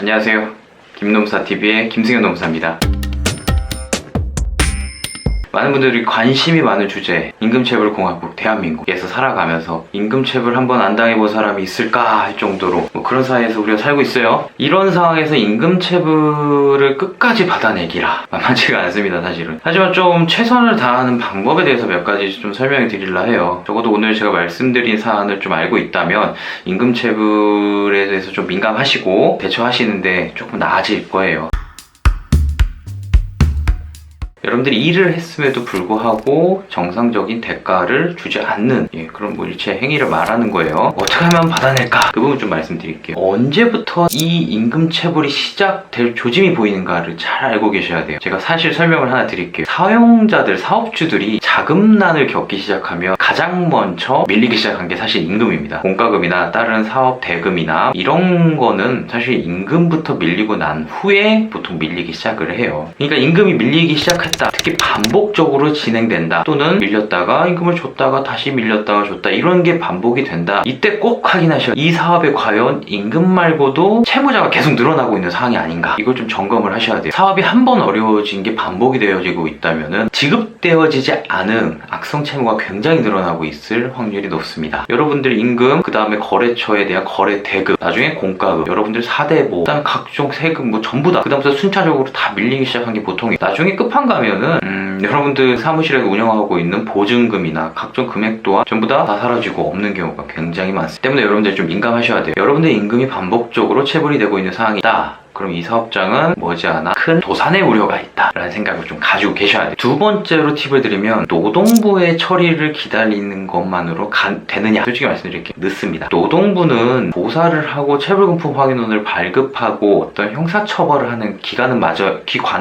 안녕하세요. 김놈사TV의 김승현 νομ사입니다. 많은 분들이 관심이 많은 주제, 임금체불공화국 대한민국에서 살아가면서 임금체불 한번 안 당해본 사람이 있을까 할 정도로 그런 사회에서 우리가 살고 있어요. 이런 상황에서 임금체불을 끝까지 받아내기라 만만치가 않습니다, 사실은. 하지만 좀 최선을 다하는 방법에 대해서 몇 가지 좀 설명해 드리려 해요. 적어도 오늘 제가 말씀드린 사안을 좀 알고 있다면 임금체불에 대해서 좀 민감하시고 대처하시는데 조금 나아질 거예요. 여러분들이 일을 했음에도 불구하고 정상적인 대가를 주지 않는 그런 일체 행위를 말하는 거예요. 어떻게 하면 받아낼까? 그 부분 좀 말씀드릴게요. 언제부터 이 임금체불이 시작될 조짐이 보이는가를 잘 알고 계셔야 돼요. 제가 사실 설명을 하나 드릴게요. 사용자들, 사업주들이 자금난을 겪기 시작하면 가장 먼저 밀리기 시작한 게 사실 임금입니다. 공과금이나 다른 사업 대금이나 이런 거는 사실 임금부터 밀리고 난 후에 보통 밀리기 시작을 해요. 그러니까 임금이 밀리기 시작했다, 특히 반복적으로 진행된다, 또는 밀렸다가 임금을 줬다가 다시 밀렸다가 줬다, 이런 게 반복이 된다. 이때 꼭 확인하셔야 돼요. 이 사업에 과연 임금 말고도 채무자가 계속 늘어나고 있는 상황이 아닌가, 이걸 좀 점검을 하셔야 돼요. 사업이 한 번 어려워진 게 반복이 되어지고 있다면 지급되어지지 않은 악성 채무가 굉장히 늘어나고 있을 확률이 높습니다. 여러분들 임금, 그 다음에 거래처에 대한 거래 대금, 나중에 공과금, 여러분들 사대보, 그 다음에 각종 세금 전부 다 그 다음부터 순차적으로 다 밀리기 시작한 게 보통이에요. 나중에 끝판가면은 여러분들 사무실에서 운영하고 있는 보증금이나 각종 금액 또한 전부 다 사라지고 없는 경우가 굉장히 많습니다. 때문에 여러분들 좀 민감하셔야 돼요. 여러분들 임금이 반복적으로 체불이 되고 있는 상황이다, 그럼 이 사업장은 머지않아 큰 도산의 우려가 있다 라는 생각을 좀 가지고 계셔야 돼요. 두 번째로 팁을 드리면, 노동부의 처리를 기다리는 것만으로 되느냐? 솔직히 말씀드릴게요, 늦습니다. 노동부는 보사를 하고 체불금품 확인원을 발급하고 어떤 형사처벌을 하는 기관은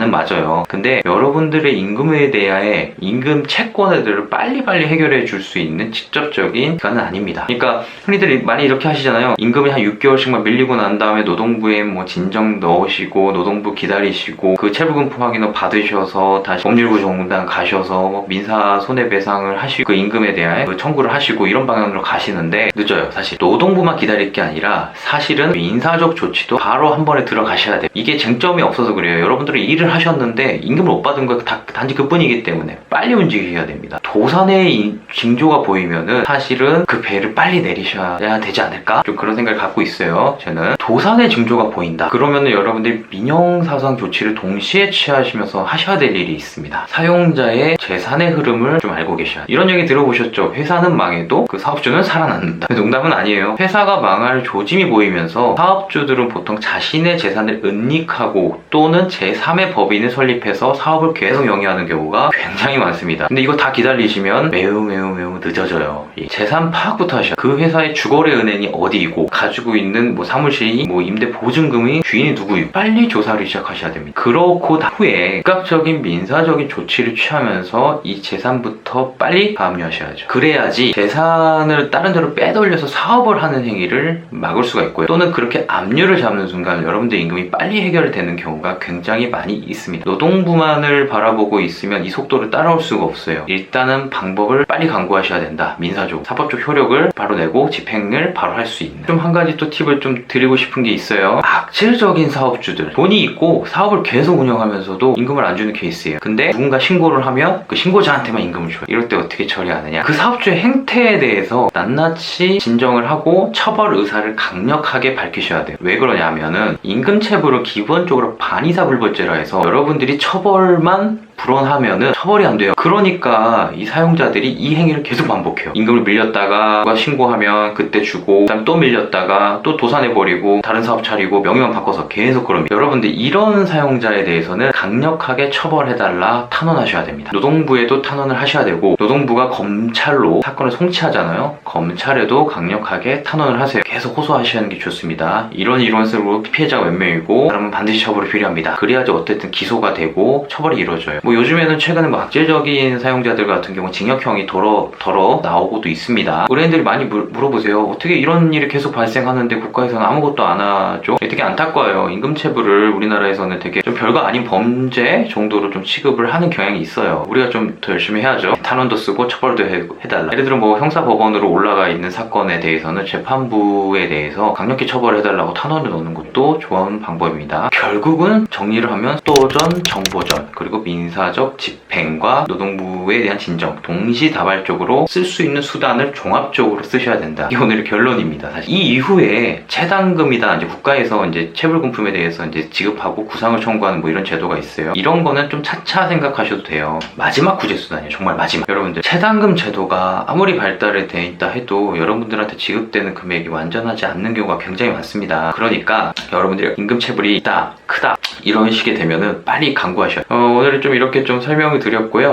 맞아요. 근데 여러분들의 임금에 대해 임금 채권들을 빨리빨리 해결해 줄 수 있는 직접적인 기관은 아닙니다. 그러니까 흔히들 많이 이렇게 하시잖아요. 임금이 한 6개월씩만 밀리고 난 다음에 노동부에 진정 넣으시고 노동부 기다리시고 그 체불금품 확인을 받으셔서 다시 법률구조공단 가셔서 민사 손해배상을 하시고 그 임금에 대한 그 청구를 하시고 이런 방향으로 가시는데 늦어요. 사실 노동부만 기다릴 게 아니라 사실은 인사적 조치도 바로 한 번에 들어가셔야 돼요. 이게 쟁점이 없어서 그래요. 여러분들은 일을 하셨는데 임금을 못 받은 거 단지 그뿐이기 때문에 빨리 움직이셔야 됩니다. 도산의 징조가 보이면은 사실은 그 배를 빨리 내리셔야 되지 않을까? 좀 그런 생각을 갖고 있어요. 저는 도산의 징조가 보인다, 그러면 여러분들이 민형사상 조치를 동시에 취하시면서 하셔야 될 일이 있습니다. 사용자의 재산의 흐름을 좀 알고 계셔야 돼요. 이런 얘기 들어보셨죠? 회사는 망해도 그 사업주는 살아난다. 농담은 아니에요. 회사가 망할 조짐이 보이면서 사업주들은 보통 자신의 재산을 은닉하고 또는 제3의 법인을 설립해서 사업을 계속 영위하는 경우가 굉장히 많습니다. 근데 이거 다 기다리시면 매우 늦어져요. 재산 파악부터 하셔야 돼요. 그 회사의 주거래 은행이 어디이고 가지고 있는 사무실이 임대 보증금이 주인이 누구요? 빨리 조사를 시작하셔야 됩니다. 그렇고 후에 즉각적인 민사적인 조치를 취하면서 이 재산부터 빨리 가압류하셔야죠. 그래야지 재산을 다른 데로 빼돌려서 사업을 하는 행위를 막을 수가 있고요. 또는 그렇게 압류를 잡는 순간 여러분들 임금이 빨리 해결되는 경우가 굉장히 많이 있습니다. 노동부만을 바라보고 있으면 이 속도를 따라올 수가 없어요. 일단은 방법을 빨리 강구하셔야 된다. 민사적, 사법적 효력을 바로 내고 집행을 바로 할 수 있는. 좀 한 가지 또 팁을 좀 드리고 싶은 게 있어요. 악질적인 사업주들, 돈이 있고 사업을 계속 운영하면서도 임금을 안 주는 케이스예요. 근데 누군가 신고를 하면 그 신고자한테만 임금을 줘요. 이럴 때 어떻게 처리하느냐? 그 사업주의 행태에 대해서 낱낱이 진정을 하고 처벌 의사를 강력하게 밝히셔야 돼요. 왜 그러냐면은 임금체불은 기본적으로 반의사불벌죄라 해서 여러분들이 처벌만 불원하면은 처벌이 안 돼요. 그러니까 이 사용자들이 이 행위를 계속 반복해요. 임금을 밀렸다가 신고하면 그때 주고, 그다음 또 밀렸다가 또 도산해버리고 다른 사업 차리고 명의만 바꿔서 계속 그럽니다. 여러분들 이런 사용자에 대해서는 강력하게 처벌해달라 탄원하셔야 됩니다. 노동부에도 탄원을 하셔야 되고, 노동부가 검찰로 사건을 송치하잖아요. 검찰에도 강력하게 탄원을 하세요. 계속 호소하시는 게 좋습니다. 이런식으로 피해자가 몇 명이고 그러면 반드시 처벌이 필요합니다. 그래야지 어쨌든 기소가 되고 처벌이 이루어져요. 뭐 요즘에는 최근에 뭐 악질적인 사용자들 같은 경우 징역형이 덜어 나오고도 있습니다. 의뢰인들이 많이 물어보세요. 어떻게 이런 일이 계속 발생하는데 국가에서는 아무것도 안 하죠? 되게 안타까워요. 임금체불을 우리나라에서는 되게 좀 별거 아닌 범죄 정도로 좀 취급을 하는 경향이 있어요. 우리가 좀 더 열심히 해야죠. 탄원도 쓰고 처벌도 해달라. 예를 들어 뭐 형사법원으로 올라가 있는 사건에 대해서는 재판부에 대해서 강력히 처벌해달라고 탄원을 넣는 것도 좋은 방법입니다. 결국은 정리를 하면 수도전, 정보전, 그리고 민사적 집행과 노동부에 대한 진정, 동시다발적으로 쓸 수 있는 수단을 종합적으로 쓰셔야 된다. 이게 오늘의 결론입니다. 사실 이 이후에 체당금이다, 이제 국가에서 이제 체불금품에 대해서 이제 지급하고 구상을 청구하는 뭐 이런 제도가 있어요. 이런 거는 좀 차차 생각하셔도 돼요. 마지막 구제수단이에요. 정말 마지막. 여러분들 체당금 제도가 아무리 발달이 돼 있다 해도 여러분들한테 지급되는 금액이 완전하지 않는 경우가 굉장히 많습니다. 그러니까 여러분들이 임금체불이 있다, 크다 이런 식이 되면은 빨리 강구하셔요. 오늘은 좀 이렇게 좀 설명을 드렸고요.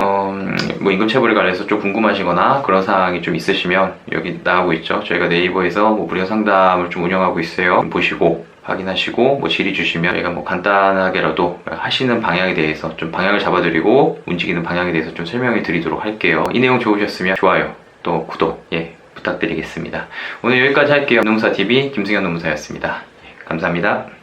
뭐 임금체불에 관해서 좀 궁금하시거나 그런 사항이 좀 있으시면 여기 나오고 있죠. 저희가 네이버에서 뭐 무료 상담을 좀 운영하고 있어요. 보시고 확인하시고 뭐 질의 주시면 저희가 뭐 간단하게라도 하시는 방향에 대해서 좀 방향을 잡아드리고 움직이는 방향에 대해서 좀 설명해 드리도록 할게요. 이 내용 좋으셨으면 좋아요, 또 구독 부탁드리겠습니다. 오늘 여기까지 할게요. 노무사TV 김승현 노무사였습니다. 감사합니다.